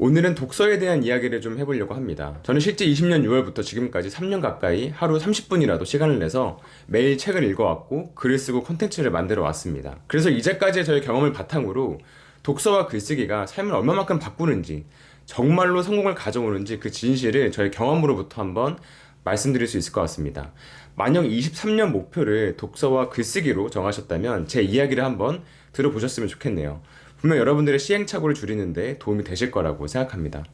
오늘은 독서에 대한 이야기를 좀 해보려고 합니다. 저는 실제 20년 6월부터 지금까지 3년 가까이 하루 30분이라도 시간을 내서 매일 책을 읽어왔고 글을 쓰고 콘텐츠를 만들어 왔습니다. 그래서 이제까지의 저의 경험을 바탕으로 독서와 글쓰기가 삶을 얼마만큼 바꾸는지, 정말로 성공을 가져오는지 그 진실을 저의 경험으로부터 한번 말씀드릴 수 있을 것 같습니다. 만약 23년 목표를 독서와 글쓰기로 정하셨다면 제 이야기를 한번 들어보셨으면 좋겠네요. 분명 여러분들의 시행착오를 줄이는데 도움이 되실 거라고 생각합니다.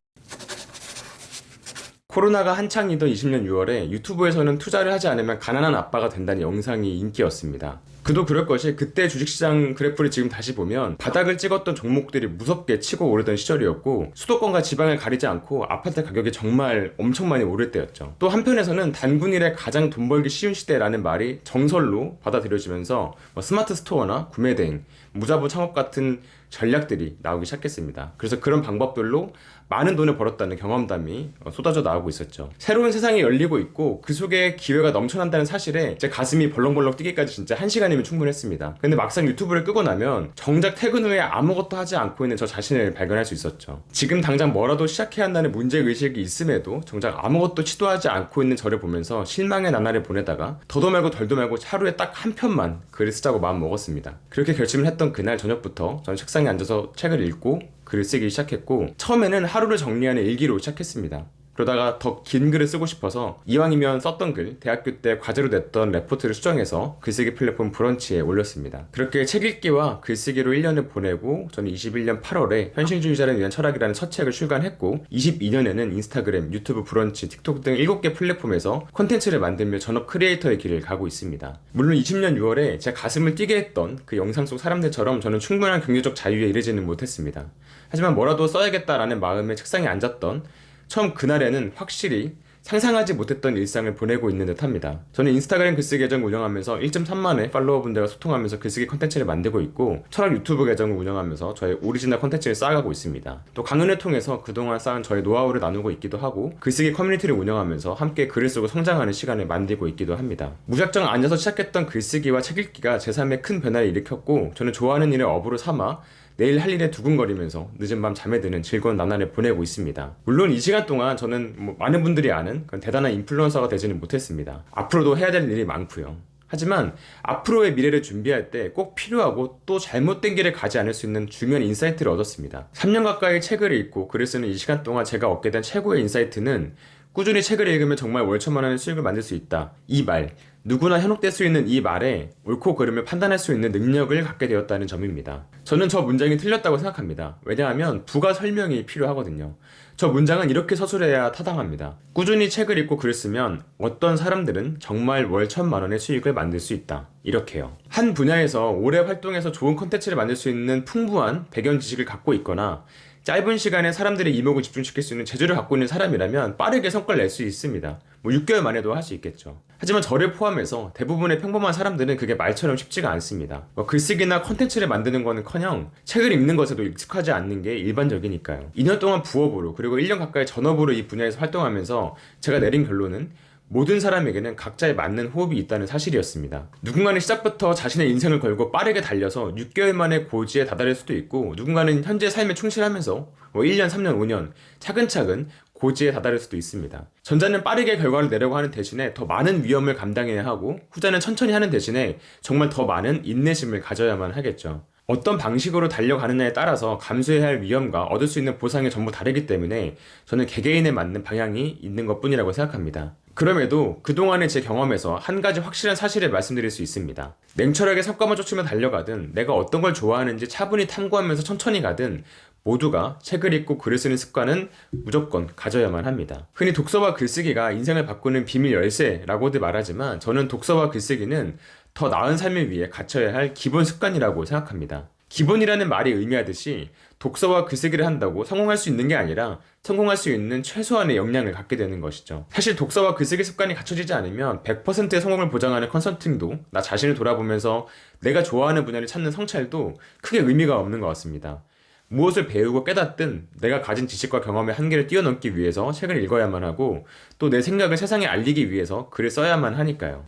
코로나가 한창이던 20년 6월에 유튜브에서는 투자를 하지 않으면 가난한 아빠가 된다는 영상이 인기였습니다. 그도 그럴 것이 그때 주식시장 그래프를 지금 다시 보면 바닥을 찍었던 종목들이 무섭게 치고 오르던 시절이었고 수도권과 지방을 가리지 않고 아파트 가격이 정말 엄청 많이 오를 때였죠. 또 한편에서는 단군일에 가장 돈 벌기 쉬운 시대라는 말이 정설로 받아들여지면서 스마트 스토어나 구매대행, 무자본 창업 같은 전략들이 나오기 시작했습니다. 그래서 그런 방법들로 많은 돈을 벌었다는 경험담이 쏟아져 나오고 있었죠. 새로운 세상이 열리고 있고 그 속에 기회가 넘쳐난다는 사실에 제 가슴이 벌렁벌렁 뛰기까지 진짜 1시간이면 충분했습니다. 근데 막상 유튜브를 끄고 나면 정작 퇴근 후에 아무것도 하지 않고 있는 저 자신을 발견할 수 있었죠. 지금 당장 뭐라도 시작해야 한다는 문제의식이 있음에도 정작 아무것도 시도하지 않고 있는 저를 보면서 실망의 나날을 보내다가 더도 말고 덜도 말고 하루에 딱 한 편만 글을 쓰자고 마음 먹었습니다. 그렇게 결심을 했던 그날 저녁부터 저는 책상에 앉아서 책을 읽고 글을 쓰기 시작했고, 처음에는 하루를 정리하는 일기로 시작했습니다. 그러다가 더 긴 글을 쓰고 싶어서 이왕이면 썼던 글, 대학교 때 과제로 냈던 레포트를 수정해서 글쓰기 플랫폼 브런치에 올렸습니다. 그렇게 책 읽기와 글쓰기로 1년을 보내고 저는 21년 8월에 현실주의자를 위한 철학이라는 첫 책을 출간했고, 22년에는 인스타그램, 유튜브 브런치, 틱톡 등 7개 플랫폼에서 콘텐츠를 만들며 전업 크리에이터의 길을 가고 있습니다. 물론 20년 6월에 제 가슴을 뛰게 했던 그 영상 속 사람들처럼 저는 충분한 경제적 자유에 이르지는 못했습니다. 하지만 뭐라도 써야겠다라는 마음에 책상에 앉았던 처음 그날에는 확실히 상상하지 못했던 일상을 보내고 있는 듯 합니다. 저는 인스타그램 글쓰기 계정 운영하면서 1.3만의 팔로워분들과 소통하면서 글쓰기 콘텐츠를 만들고 있고, 철학 유튜브 계정을 운영하면서 저의 오리지널 콘텐츠를 쌓아가고 있습니다. 또 강연을 통해서 그동안 쌓은 저의 노하우를 나누고 있기도 하고, 글쓰기 커뮤니티를 운영하면서 함께 글을 쓰고 성장하는 시간을 만들고 있기도 합니다. 무작정 앉아서 시작했던 글쓰기와 책 읽기가 제 삶에 큰 변화를 일으켰고, 저는 좋아하는 일을 업으로 삼아 내일 할 일에 두근거리면서 늦은 밤 잠에 드는 즐거운 나날을 보내고 있습니다. 물론 이 시간 동안 저는 많은 분들이 아는 그런 대단한 인플루언서가 되지는 못했습니다. 앞으로도 해야 될 일이 많고요. 하지만 앞으로의 미래를 준비할 때 꼭 필요하고 또 잘못된 길을 가지 않을 수 있는 중요한 인사이트를 얻었습니다. 3년 가까이 책을 읽고 글을 쓰는 이 시간 동안 제가 얻게 된 최고의 인사이트는, 꾸준히 책을 읽으면 정말 월천만 원의 수익을 만들 수 있다, 이 말, 누구나 현혹될 수 있는 이 말에 옳고 그름을 판단할 수 있는 능력을 갖게 되었다는 점입니다. 저는 저 문장이 틀렸다고 생각합니다. 왜냐하면 부가 설명이 필요하거든요. 저 문장은 이렇게 서술해야 타당합니다. 꾸준히 책을 읽고 글을 쓰면 어떤 사람들은 정말 월 1,000만 원의 수익을 만들 수 있다, 이렇게요. 한 분야에서 오래 활동해서 좋은 콘텐츠를 만들 수 있는 풍부한 배경 지식을 갖고 있거나 짧은 시간에 사람들의 이목을 집중시킬 수 있는 재주를 갖고 있는 사람이라면 빠르게 성과를 낼 수 있습니다. 6개월 만에도 할 수 있겠죠. 하지만 저를 포함해서 대부분의 평범한 사람들은 그게 말처럼 쉽지가 않습니다. 글쓰기나 콘텐츠를 만드는 거는커녕 책을 읽는 것에도 익숙하지 않는 게 일반적이니까요. 2년 동안 부업으로, 그리고 1년 가까이 전업으로 이 분야에서 활동하면서 제가 내린 결론은 모든 사람에게는 각자에 맞는 호흡이 있다는 사실이었습니다. 누군가는 시작부터 자신의 인생을 걸고 빠르게 달려서 6개월 만에 고지에 다다를 수도 있고, 누군가는 현재 삶에 충실하면서 1년, 3년, 5년 차근차근 고지에 다다를 수도 있습니다. 전자는 빠르게 결과를 내려고 하는 대신에 더 많은 위험을 감당해야 하고, 후자는 천천히 하는 대신에 정말 더 많은 인내심을 가져야만 하겠죠. 어떤 방식으로 달려가느냐에 따라서 감수해야 할 위험과 얻을 수 있는 보상이 전부 다르기 때문에 저는 개개인에 맞는 방향이 있는 것뿐이라고 생각합니다. 그럼에도 그동안의 제 경험에서 한 가지 확실한 사실을 말씀드릴 수 있습니다. 냉철하게 성과만 쫓으며 달려가든, 내가 어떤 걸 좋아하는지 차분히 탐구하면서 천천히 가든, 모두가 책을 읽고 글을 쓰는 습관은 무조건 가져야만 합니다. 흔히 독서와 글쓰기가 인생을 바꾸는 비밀 열쇠라고들 말하지만, 저는 독서와 글쓰기는 더 나은 삶을 위해 갖춰야 할 기본 습관이라고 생각합니다. 기본이라는 말이 의미하듯이 독서와 글쓰기를 한다고 성공할 수 있는 게 아니라 성공할 수 있는 최소한의 역량을 갖게 되는 것이죠. 사실 독서와 글쓰기 습관이 갖춰지지 않으면 100%의 성공을 보장하는 컨설팅도, 나 자신을 돌아보면서 내가 좋아하는 분야를 찾는 성찰도 크게 의미가 없는 것 같습니다. 무엇을 배우고 깨닫든 내가 가진 지식과 경험의 한계를 뛰어넘기 위해서 책을 읽어야만 하고, 또 내 생각을 세상에 알리기 위해서 글을 써야만 하니까요.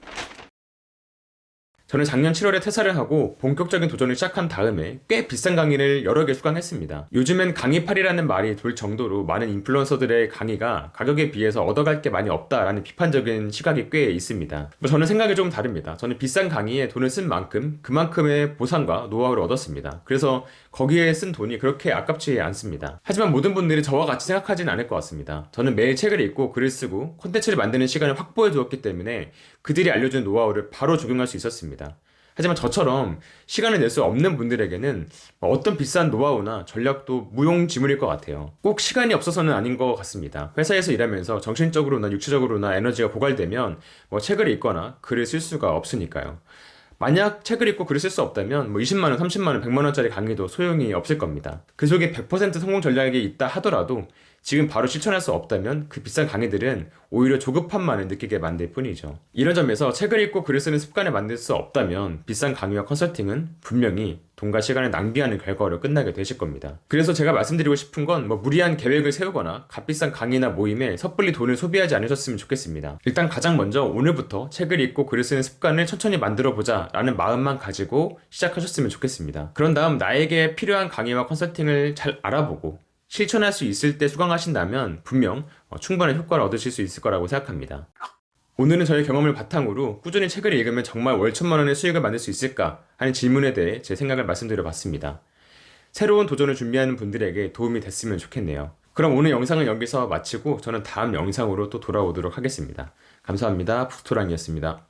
저는 작년 7월에 퇴사를 하고 본격적인 도전을 시작한 다음에 꽤 비싼 강의를 여러 개 수강했습니다. 요즘엔 강의팔이라는 말이 돌 정도로 많은 인플루언서들의 강의가 가격에 비해서 얻어갈 게 많이 없다라는 비판적인 시각이 꽤 있습니다. 저는 생각이 조금 다릅니다. 저는 비싼 강의에 돈을 쓴 만큼 그만큼의 보상과 노하우를 얻었습니다. 그래서 거기에 쓴 돈이 그렇게 아깝지 않습니다. 하지만 모든 분들이 저와 같이 생각하진 않을 것 같습니다. 저는 매일 책을 읽고 글을 쓰고 콘텐츠를 만드는 시간을 확보해 두었기 때문에 그들이 알려준 노하우를 바로 적용할 수 있었습니다. 하지만 저처럼 시간을 낼 수 없는 분들에게는 어떤 비싼 노하우나 전략도 무용지물일 것 같아요. 꼭 시간이 없어서는 아닌 것 같습니다. 회사에서 일하면서 정신적으로나 육체적으로나 에너지가 고갈되면 책을 읽거나 글을 쓸 수가 없으니까요. 만약 책을 읽고 글을 쓸 수 없다면 20만원, 30만원, 100만원짜리 강의도 소용이 없을 겁니다. 그 속에 100% 성공 전략이 있다 하더라도 지금 바로 실천할 수 없다면 그 비싼 강의들은 오히려 조급함만을 느끼게 만들 뿐이죠. 이런 점에서 책을 읽고 글을 쓰는 습관을 만들 수 없다면 비싼 강의와 컨설팅은 분명히 돈과 시간을 낭비하는 결과로 끝나게 되실 겁니다. 그래서 제가 말씀드리고 싶은 건 무리한 계획을 세우거나 값비싼 강의나 모임에 섣불리 돈을 소비하지 않으셨으면 좋겠습니다. 일단 가장 먼저 오늘부터 책을 읽고 글을 쓰는 습관을 천천히 만들어보자 라는 마음만 가지고 시작하셨으면 좋겠습니다. 그런 다음 나에게 필요한 강의와 컨설팅을 잘 알아보고 실천할 수 있을 때 수강하신다면 분명 충분한 효과를 얻으실 수 있을 거라고 생각합니다. 오늘은 저의 경험을 바탕으로 꾸준히 책을 읽으면 정말 월 1,000만 원의 수익을 만들 수 있을까 하는 질문에 대해 제 생각을 말씀드려봤습니다. 새로운 도전을 준비하는 분들에게 도움이 됐으면 좋겠네요. 그럼 오늘 영상은 여기서 마치고 저는 다음 영상으로 또 돌아오도록 하겠습니다. 감사합니다. 푸스토랑이었습니다.